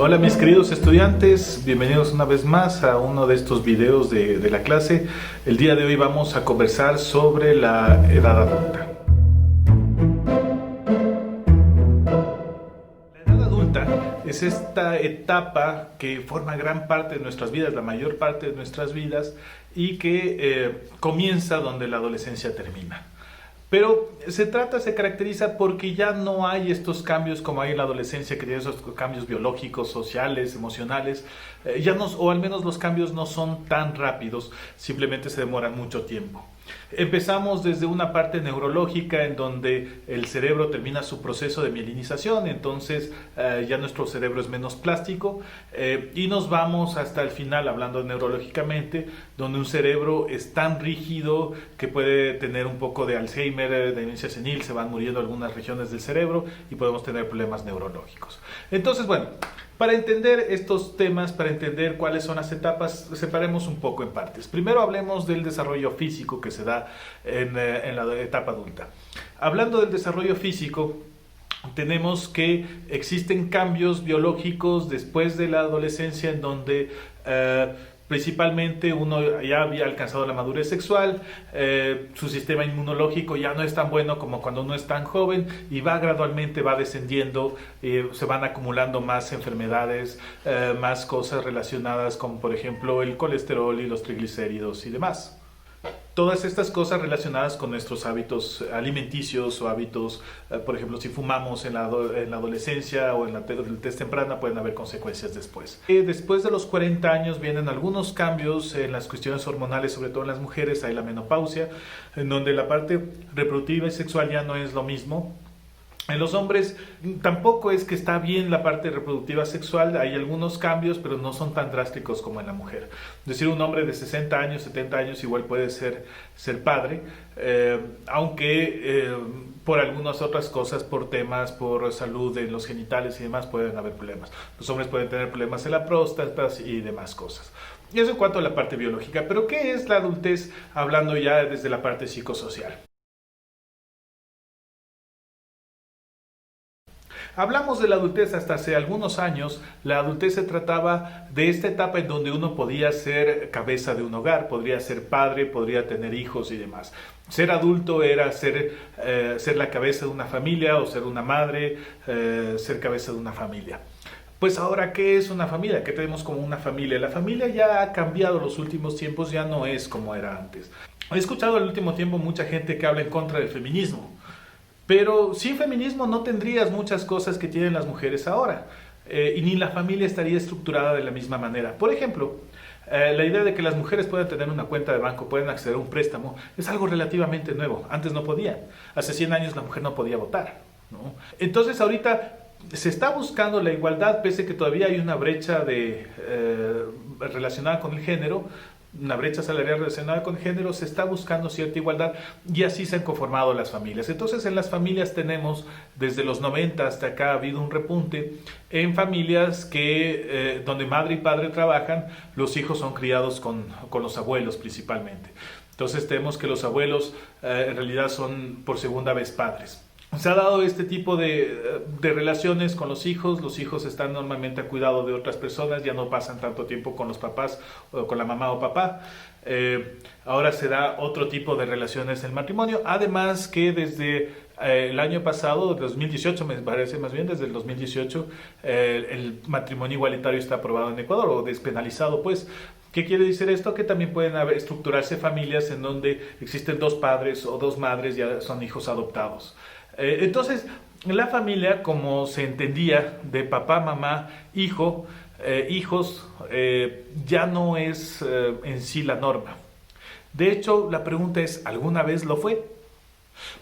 Hola mis queridos estudiantes, bienvenidos una vez más a uno de estos videos de la clase. El día de hoy vamos a conversar sobre la edad adulta. La edad adulta es esta etapa que forma gran parte de nuestras vidas, la mayor parte de nuestras vidas, y que comienza donde la adolescencia termina. Pero se caracteriza porque ya no hay estos cambios como hay en la adolescencia, que tiene esos cambios biológicos, sociales, emocionales, o al menos los cambios no son tan rápidos, simplemente se demoran mucho tiempo. Empezamos desde una parte neurológica en donde el cerebro termina su proceso de mielinización, entonces ya nuestro cerebro es menos plástico, y nos vamos hasta el final, hablando neurológicamente, donde un cerebro es tan rígido que puede tener un poco de Alzheimer, de demencia senil, se van muriendo algunas regiones del cerebro y podemos tener problemas neurológicos. Entonces, bueno, para entender estos temas, para entender cuáles son las etapas, separemos un poco en partes. Primero hablemos del desarrollo físico que se da en la etapa adulta. Hablando del desarrollo físico, tenemos que existen cambios biológicos después de la adolescencia en donde principalmente uno ya había alcanzado la madurez sexual, su sistema inmunológico ya no es tan bueno como cuando uno es tan joven y gradualmente va descendiendo, se van acumulando más enfermedades, más cosas relacionadas con, por ejemplo, el colesterol y los triglicéridos y demás. Todas estas cosas relacionadas con nuestros hábitos alimenticios o hábitos, por ejemplo, si fumamos en la adolescencia o en la tez temprana, pueden haber consecuencias después. Después de los 40 años vienen algunos cambios en las cuestiones hormonales, sobre todo en las mujeres. Hay la menopausia, en donde la parte reproductiva y sexual ya no es lo mismo. En los hombres tampoco es que está bien la parte reproductiva sexual, hay algunos cambios, pero no son tan drásticos como en la mujer. Es decir, un hombre de 60 años, 70 años igual puede ser padre, aunque por algunas otras cosas, por temas, por salud en los genitales y demás, pueden haber problemas. Los hombres pueden tener problemas en la próstata y demás cosas. Y eso en cuanto a la parte biológica. Pero ¿qué es la adultez hablando ya desde la parte psicosocial? Hablamos de la adultez hasta hace algunos años. La adultez se trataba de esta etapa en donde uno podía ser cabeza de un hogar, podría ser padre, podría tener hijos y demás. Ser adulto era ser la cabeza de una familia o ser una madre, ser cabeza de una familia. Pues ahora, ¿qué es una familia? ¿Qué tenemos como una familia? La familia ya ha cambiado en los últimos tiempos, ya no es como era antes. He escuchado en el último tiempo mucha gente que habla en contra del feminismo. Pero sin feminismo no tendrías muchas cosas que tienen las mujeres ahora, y ni la familia estaría estructurada de la misma manera. Por ejemplo, la idea de que las mujeres puedan tener una cuenta de banco, pueden acceder a un préstamo, es algo relativamente nuevo. Antes no podían. Hace 100 años la mujer no podía votar, ¿no? Entonces ahorita se está buscando la igualdad, pese a que todavía hay una brecha relacionada con el género. Una brecha salarial relacionada con género, se está buscando cierta igualdad y así se han conformado las familias. Entonces en las familias tenemos desde los 90 hasta acá ha habido un repunte en familias que donde madre y padre trabajan, los hijos son criados con los abuelos principalmente. Entonces tenemos que los abuelos en realidad son por segunda vez padres. Se ha dado este tipo de relaciones con los hijos están normalmente a cuidado de otras personas, ya no pasan tanto tiempo con los papás o con la mamá o papá. Ahora se da otro tipo de relaciones en el matrimonio, además que desde el año pasado, 2018 me parece más bien, desde el 2018 el matrimonio igualitario está aprobado en Ecuador o despenalizado pues. ¿Qué quiere decir esto? Que también pueden estructurarse familias en donde existen dos padres o dos madres, ya son hijos adoptados. Entonces, la familia, como se entendía de papá, mamá, hijo, hijos, ya no es en sí la norma. De hecho, la pregunta es, ¿alguna vez lo fue?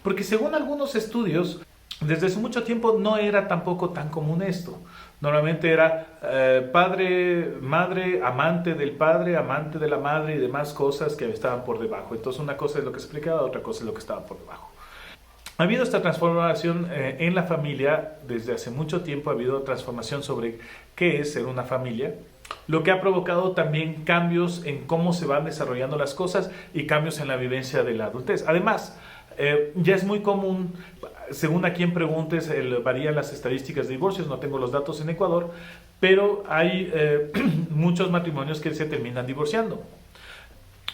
Porque según algunos estudios, desde hace mucho tiempo no era tampoco tan común esto. Normalmente era padre, madre, amante del padre, amante de la madre y demás cosas que estaban por debajo. Entonces una cosa es lo que se explicaba, otra cosa es lo que estaba por debajo. Ha habido esta transformación en la familia, desde hace mucho tiempo ha habido transformación sobre qué es ser una familia, lo que ha provocado también cambios en cómo se van desarrollando las cosas y cambios en la vivencia de la adultez. Además, Ya es muy común, según a quien preguntes, varían las estadísticas de divorcios, no tengo los datos en Ecuador, pero hay muchos matrimonios que se terminan divorciando.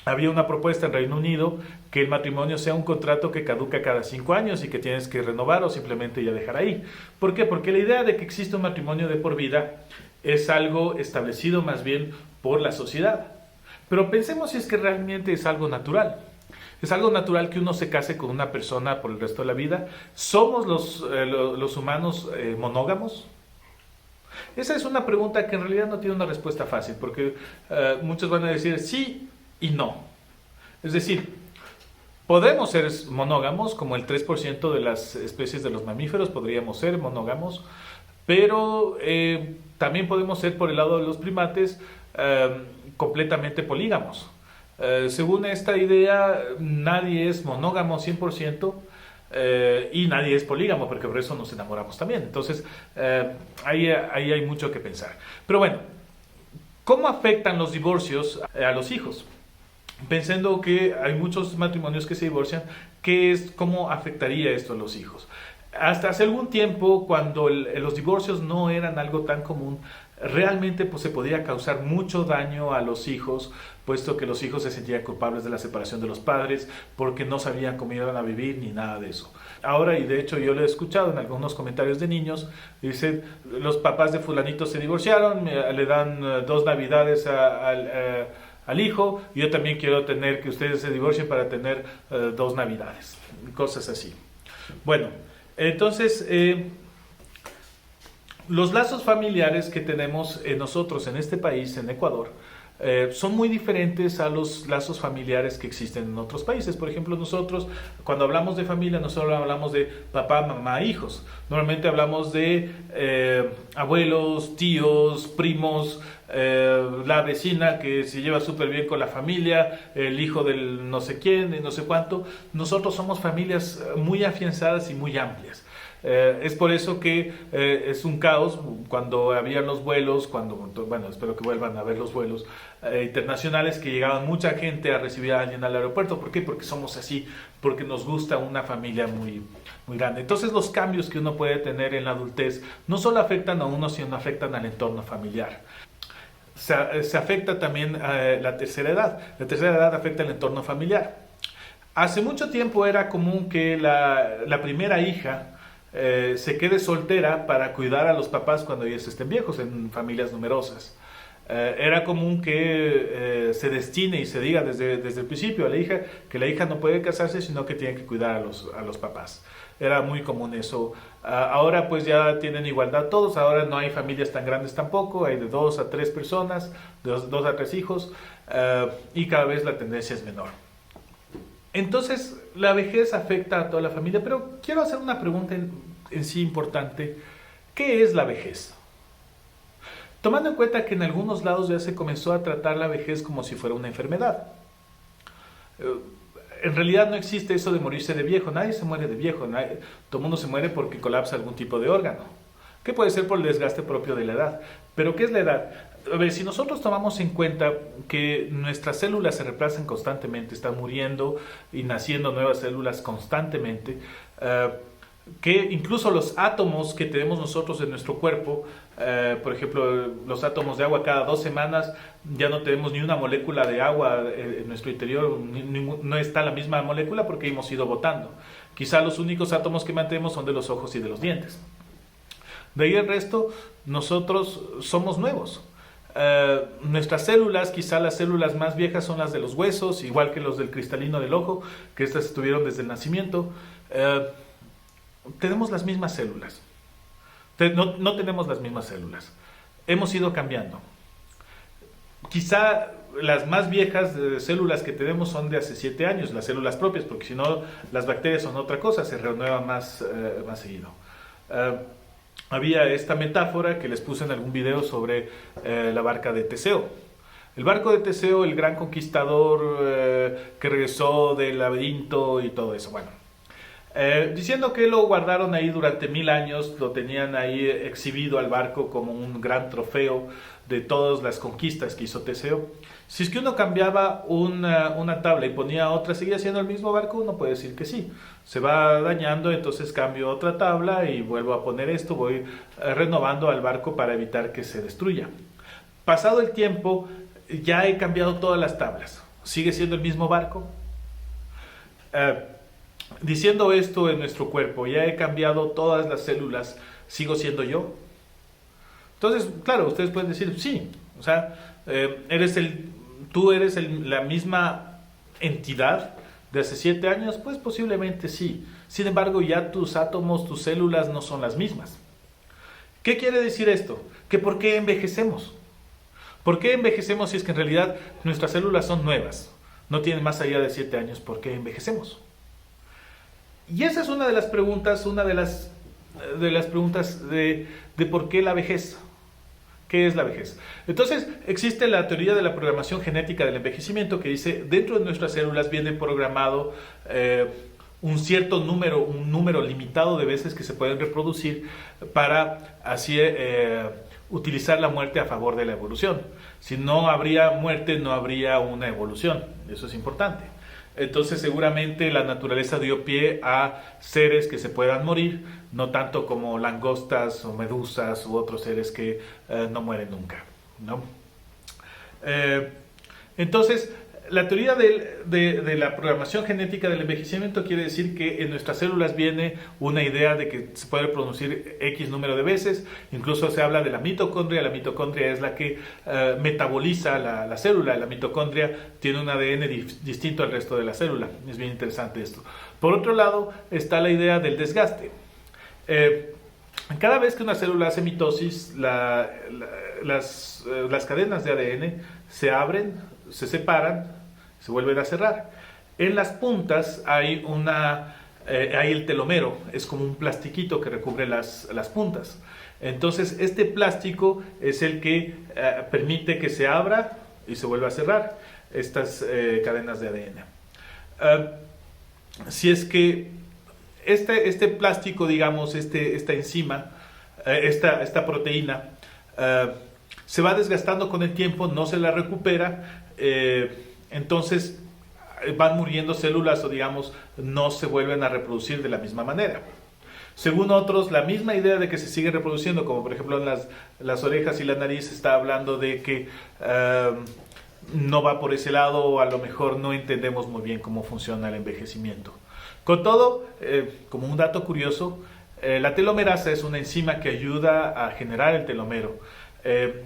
Había una propuesta en Reino Unido que el matrimonio sea un contrato que caduca cada 5 años y que tienes que renovar o simplemente ya dejar ahí. ¿Por qué? Porque la idea de que existe un matrimonio de por vida es algo establecido más bien por la sociedad. Pero pensemos si es que realmente es algo natural. ¿Es algo natural que uno se case con una persona por el resto de la vida? ¿Somos los humanos monógamos? Esa es una pregunta que en realidad no tiene una respuesta fácil, porque muchos van a decir sí y no. Es decir, podemos ser monógamos, como el 3% de las especies de los mamíferos podríamos ser monógamos, pero también podemos ser, por el lado de los primates, completamente polígamos. Según esta idea, nadie es monógamo 100%, y nadie es polígamo, porque por eso nos enamoramos también. Entonces, ahí hay mucho que pensar. Pero bueno, ¿cómo afectan los divorcios a los hijos? Pensando que hay muchos matrimonios que se divorcian, ¿cómo afectaría esto a los hijos? Hasta hace algún tiempo, cuando los divorcios no eran algo tan común, realmente pues, se podía causar mucho daño a los hijos, puesto que los hijos se sentían culpables de la separación de los padres, porque no sabían cómo iban a vivir ni nada de eso. Ahora, y de hecho yo lo he escuchado en algunos comentarios de niños, dicen, los papás de fulanito se divorciaron, le dan 2 navidades al hijo, yo también quiero tener que ustedes se divorcien para tener 2 navidades, cosas así. Bueno, entonces, los lazos familiares que tenemos nosotros en este país, en Ecuador, son muy diferentes a los lazos familiares que existen en otros países. Por ejemplo, nosotros, cuando hablamos de familia, no solo hablamos de papá, mamá, hijos. Normalmente hablamos de abuelos, tíos, primos, la vecina que se lleva súper bien con la familia, el hijo del no sé quién, y no sé cuánto. Nosotros somos familias muy afianzadas y muy amplias. Es por eso que es un caos cuando habían los vuelos, bueno, espero que vuelvan a ver los vuelos internacionales, que llegaban mucha gente a recibir a alguien al aeropuerto. ¿Por qué? Porque somos así, porque nos gusta una familia muy, muy grande. Entonces los cambios que uno puede tener en la adultez no solo afectan a uno, sino afectan al entorno familiar. Se afecta también la tercera edad. La tercera edad afecta el entorno familiar. Hace mucho tiempo era común que la primera hija se quede soltera para cuidar a los papás cuando ellos estén viejos, en familias numerosas. Era común que se destine y se diga desde el principio a la hija que la hija no puede casarse, sino que tiene que cuidar a los papás. Era muy común eso. Ahora pues ya tienen igualdad todos, ahora no hay familias tan grandes tampoco, hay de 2 a 3 personas, de 2 a 3 hijos, y cada vez la tendencia es menor. Entonces, la vejez afecta a toda la familia, pero quiero hacer una pregunta en sí importante. ¿Qué es la vejez? Tomando en cuenta que en algunos lados ya se comenzó a tratar la vejez como si fuera una enfermedad. En realidad no existe eso de morirse de viejo, nadie se muere de viejo, todo el mundo se muere porque colapsa algún tipo de órgano, que puede ser por el desgaste propio de la edad. ¿Pero qué es la edad? A ver, si nosotros tomamos en cuenta que nuestras células se reemplazan constantemente, están muriendo y naciendo nuevas células constantemente, que incluso los átomos que tenemos nosotros en nuestro cuerpo, por ejemplo, los átomos de agua, cada 2 semanas ya no tenemos ni una molécula de agua en nuestro interior, no está la misma molécula porque hemos ido botando. Quizá los únicos átomos que mantenemos son de los ojos y de los dientes. De ahí el resto, nosotros somos nuevos. Nuestras células, quizá las células más viejas son las de los huesos, igual que los del cristalino del ojo, que estas estuvieron desde el nacimiento. Tenemos las mismas células. No tenemos las mismas células. Hemos ido cambiando. Quizá las más viejas células que tenemos son de hace 7 años, las células propias, porque si no, las bacterias son otra cosa, se renuevan más seguido. Había esta metáfora que les puse en algún video sobre la barca de Teseo. El barco de Teseo, el gran conquistador que regresó del laberinto y todo eso. Bueno, diciendo que lo guardaron ahí durante 1000 años, lo tenían ahí exhibido al barco como un gran trofeo de todas las conquistas que hizo Teseo. Si es que uno cambiaba una tabla y ponía otra, ¿seguía siendo el mismo barco? Uno puede decir que sí. Se va dañando, entonces cambio otra tabla y vuelvo a poner esto, voy renovando al barco para evitar que se destruya. Pasado el tiempo, ya he cambiado todas las tablas. ¿Sigue siendo el mismo barco? Diciendo esto en nuestro cuerpo, ya he cambiado todas las células, ¿sigo siendo yo? Entonces, claro, ustedes pueden decir, sí, o sea, tú eres la misma entidad de hace 7 años, pues posiblemente sí. Sin embargo, ya tus átomos, tus células no son las mismas. ¿Qué quiere decir esto? Que ¿por qué envejecemos? ¿Por qué envejecemos si es que en realidad nuestras células son nuevas? No tienen más allá de 7 años, ¿por qué envejecemos? Y esa es una de las preguntas, de por qué la vejez. ¿Qué es la vejez? Entonces, existe la teoría de la programación genética del envejecimiento que dice, dentro de nuestras células viene programado un cierto número, un número limitado de veces que se pueden reproducir para así utilizar la muerte a favor de la evolución. Si no habría muerte, no habría una evolución. Eso es importante. Entonces seguramente la naturaleza dio pie a seres que se puedan morir, no tanto como langostas o medusas u otros seres que no mueren nunca, ¿no? Entonces, la teoría de la programación genética del envejecimiento quiere decir que en nuestras células viene una idea de que se puede producir X número de veces. Incluso se habla de la mitocondria. La mitocondria es la que metaboliza la célula. La mitocondria tiene un ADN distinto al resto de la célula. Es bien interesante esto. Por otro lado está la idea del desgaste. Cada vez que una célula hace mitosis, las cadenas de ADN se abren, se separan, se vuelven a cerrar. En las puntas hay el telomero, es como un plastiquito que recubre las puntas. Entonces este plástico es el que permite que se abra y se vuelva a cerrar estas cadenas de ADN. Si es que este plástico, digamos, esta enzima, esta proteína, se va desgastando con el tiempo, no se la recupera, entonces van muriendo células o digamos no se vuelven a reproducir de la misma manera. Según otros, la misma idea de que se sigue reproduciendo, como por ejemplo en las orejas y la nariz, está hablando de que no va por ese lado o a lo mejor no entendemos muy bien cómo funciona el envejecimiento. Con todo, como un dato curioso, la telomerasa es una enzima que ayuda a generar el telomero.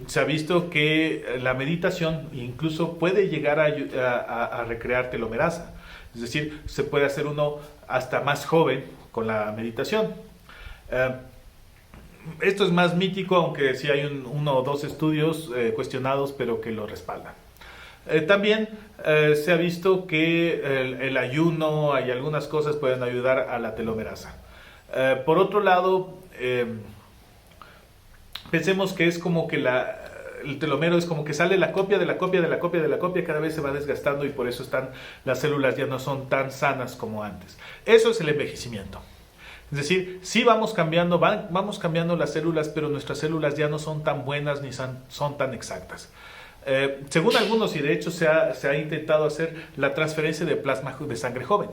Se ha visto que la meditación incluso puede llegar a recrear telomerasa. Es decir, se puede hacer uno hasta más joven con la meditación. Esto es más mítico, aunque sí hay uno o dos estudios cuestionados, pero que lo respaldan. También se ha visto que el ayuno y algunas cosas pueden ayudar a la telomerasa. Por otro lado, pensemos que es como que el telomero es como que sale la copia de la copia de la copia de la copia, cada vez se va desgastando y por eso las células ya no son tan sanas como antes. Eso es el envejecimiento. Es decir, sí vamos cambiando las células, pero nuestras células ya no son tan buenas ni son tan exactas. Según algunos, y de hecho se ha intentado hacer la transferencia de plasma de sangre joven.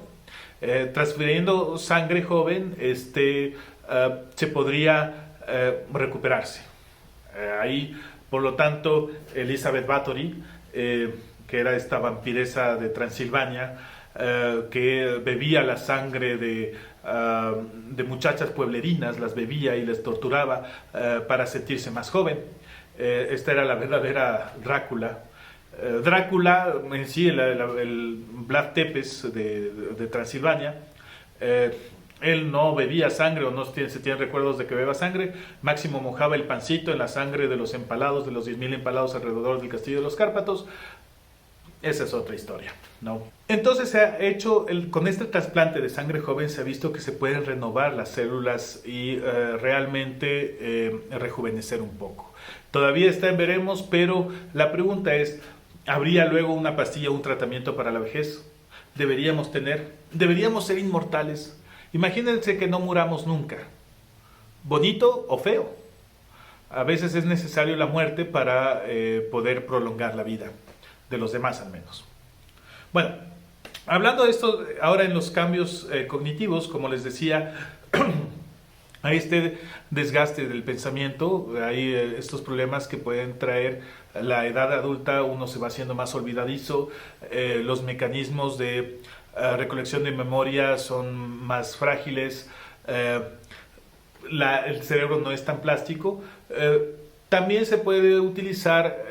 Transfiriendo sangre joven, se podría recuperarse. Ahí, por lo tanto, Elizabeth Bathory, que era esta vampiresa de Transilvania, que bebía la sangre de muchachas pueblerinas, las bebía y les torturaba para sentirse más joven. Esta era la verdadera Drácula. Drácula en sí, el Vlad Tepes de Transilvania, él no bebía sangre o no se tienen recuerdos de que beba sangre, máximo mojaba el pancito en la sangre de los empalados, de los 10.000 empalados alrededor del castillo de los Cárpatos. Esa es otra historia, ¿no? Entonces se ha hecho, con este trasplante de sangre joven se ha visto que se pueden renovar las células y realmente rejuvenecer un poco. Todavía está en veremos, pero la pregunta es, ¿habría luego una pastilla o un tratamiento para la vejez? ¿Deberíamos ser inmortales? Imagínense que no muramos nunca, bonito o feo. A veces es necesario la muerte para poder prolongar la vida de los demás al menos. Bueno, hablando de esto ahora en los cambios cognitivos, como les decía, hay este desgaste del pensamiento, hay estos problemas que pueden traer la edad adulta, uno se va haciendo más olvidadizo, los mecanismos de recolección de memoria son más frágiles, el cerebro no es tan plástico. También se puede utilizar,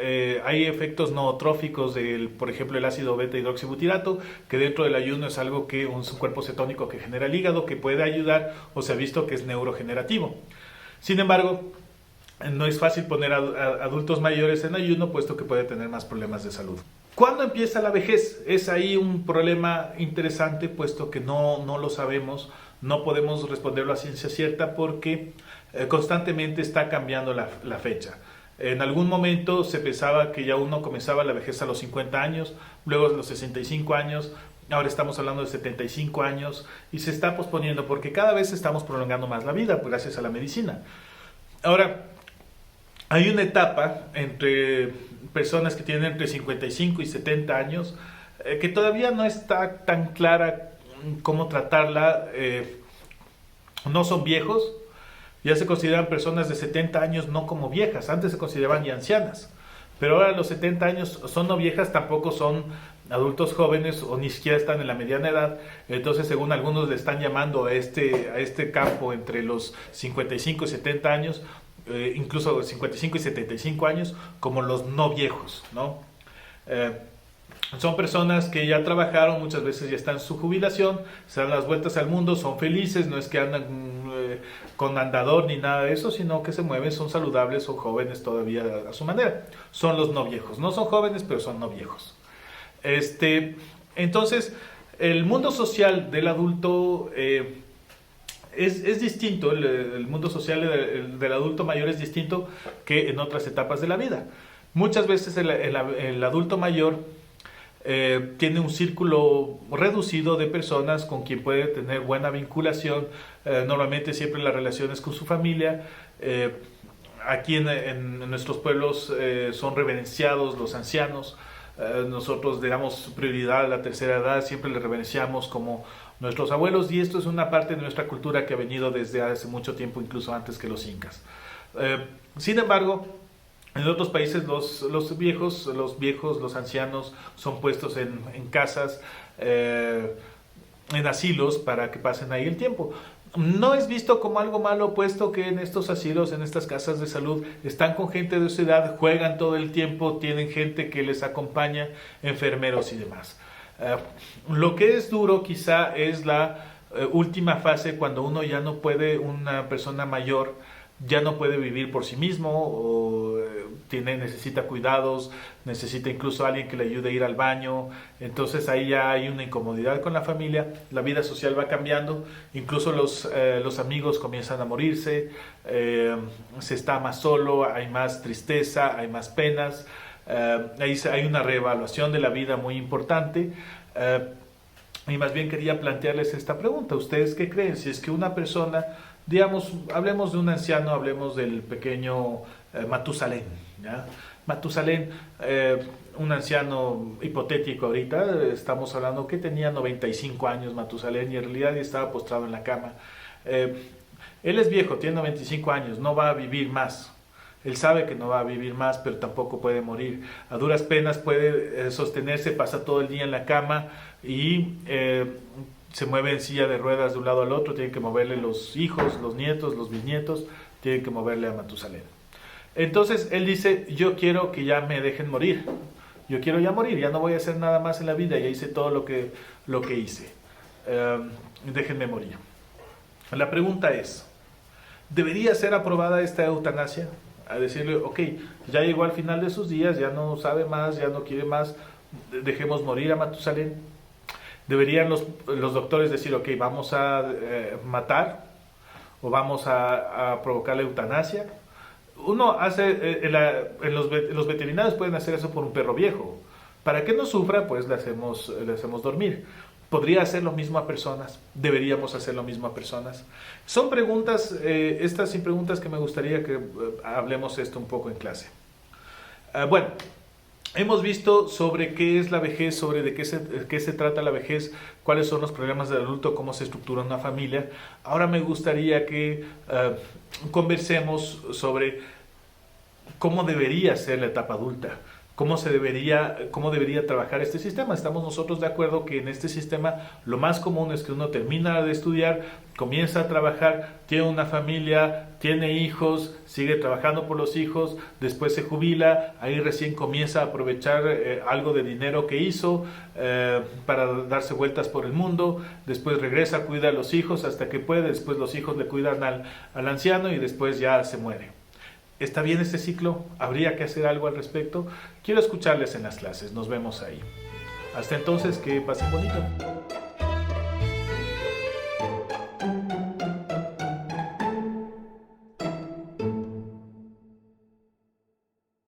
hay efectos nootróficos del, por ejemplo, el ácido beta hidroxibutirato, que dentro del ayuno es algo que un cuerpo cetónico que genera el hígado, que puede ayudar o se ha visto que es neurogenerativo. Sin embargo, no es fácil poner a adultos mayores en ayuno, puesto que puede tener más problemas de salud. ¿Cuándo empieza la vejez? Es ahí un problema interesante, puesto que no lo sabemos, no podemos responderlo a ciencia cierta porque constantemente está cambiando la fecha. En algún momento se pensaba que ya uno comenzaba la vejez a los 50 años, luego a los 65 años, ahora estamos hablando de 75 años y se está posponiendo porque cada vez estamos prolongando más la vida gracias a la medicina. Ahora, hay una etapa entre personas que tienen entre 55 y 70 años que todavía no está tan clara cómo tratarla. No son viejos, ya se consideran personas de 70 años no como viejas, antes se consideraban ya ancianas, pero ahora los 70 años son no viejas, tampoco son adultos jóvenes o ni siquiera están en la mediana edad. Entonces, según algunos le están llamando a este campo entre los 55 y 70 años, incluso 55 y 75 años, como los no viejos, ¿no? Son personas que ya trabajaron, muchas veces ya están en su jubilación, se dan las vueltas al mundo, son felices, no es que andan con andador ni nada de eso, sino que se mueven, son saludables, son jóvenes todavía a su manera. Son los no viejos, no son jóvenes, pero son no viejos. Entonces, el mundo social del adulto es distinto, el mundo social del adulto mayor es distinto que en otras etapas de la vida. Muchas veces el adulto mayor tiene un círculo reducido de personas con quien puede tener buena vinculación, normalmente siempre las relaciones con su familia. Aquí en nuestros pueblos son reverenciados los ancianos. Nosotros le damos prioridad a la tercera edad, siempre le reverenciamos como nuestros abuelos, y esto es una parte de nuestra cultura que ha venido desde hace mucho tiempo, incluso antes que los incas. Sin embargo, en otros países los viejos, los ancianos son puestos en casas, en asilos para que pasen ahí el tiempo. No es visto como algo malo, puesto que en estos asilos, en estas casas de salud, están con gente de su edad, juegan todo el tiempo, tienen gente que les acompaña, enfermeros y demás. Lo que es duro quizá es la última fase, cuando uno ya no puede, una persona mayor ya no puede vivir por sí mismo, o necesita cuidados, necesita incluso alguien que le ayude a ir al baño. Entonces ahí ya hay una incomodidad con la familia, la vida social va cambiando, incluso los amigos comienzan a morirse, se está más solo, hay más tristeza, hay más penas, ahí hay una reevaluación de la vida muy importante. Y más bien quería plantearles esta pregunta: ¿ustedes qué creen? Si es que una persona, digamos, hablemos de un anciano, hablemos del pequeño Matusalén, ¿ya? Matusalén, un anciano hipotético ahorita, estamos hablando que tenía 95 años Matusalén, y en realidad estaba postrado en la cama. Él es viejo, tiene 95 años, no va a vivir más. Él sabe que no va a vivir más, pero tampoco puede morir. A duras penas puede sostenerse, pasa todo el día en la cama y se mueve en silla de ruedas de un lado al otro. Tienen que moverle los hijos, los nietos, los bisnietos, tienen que moverle a Matusalén. Entonces él dice: yo quiero que ya me dejen morir, yo quiero ya morir, ya no voy a hacer nada más en la vida, ya hice todo lo que hice, déjenme morir. La pregunta es: ¿debería ser aprobada esta eutanasia? A decirle, ok, ya llegó al final de sus días, ya no sabe más, ya no quiere más, dejemos morir a Matusalén. ¿Deberían los doctores decir, ok, vamos a matar o vamos a provocar la eutanasia? Uno hace, los veterinarios pueden hacer eso por un perro viejo. Para que no sufra, pues le hacemos dormir. ¿Podría hacer lo mismo a personas? ¿Deberíamos hacer lo mismo a personas? Son preguntas, estas y preguntas que me gustaría que hablemos esto un poco en clase. Bueno, hemos visto sobre qué es la vejez, sobre de qué se trata la vejez, cuáles son los problemas del adulto, cómo se estructura una familia. Ahora me gustaría que conversemos sobre cómo debería ser la etapa adulta. ¿Cómo debería trabajar este sistema? Estamos nosotros de acuerdo que en este sistema lo más común es que uno termina de estudiar, comienza a trabajar, tiene una familia, tiene hijos, sigue trabajando por los hijos, después se jubila, ahí recién comienza a aprovechar algo de dinero que hizo para darse vueltas por el mundo, después regresa, cuida a los hijos hasta que puede, después los hijos le cuidan al anciano y después ya se muere. ¿Está bien este ciclo? ¿Habría que hacer algo al respecto? Quiero escucharles en las clases. Nos vemos ahí. Hasta entonces, que pasen bonito.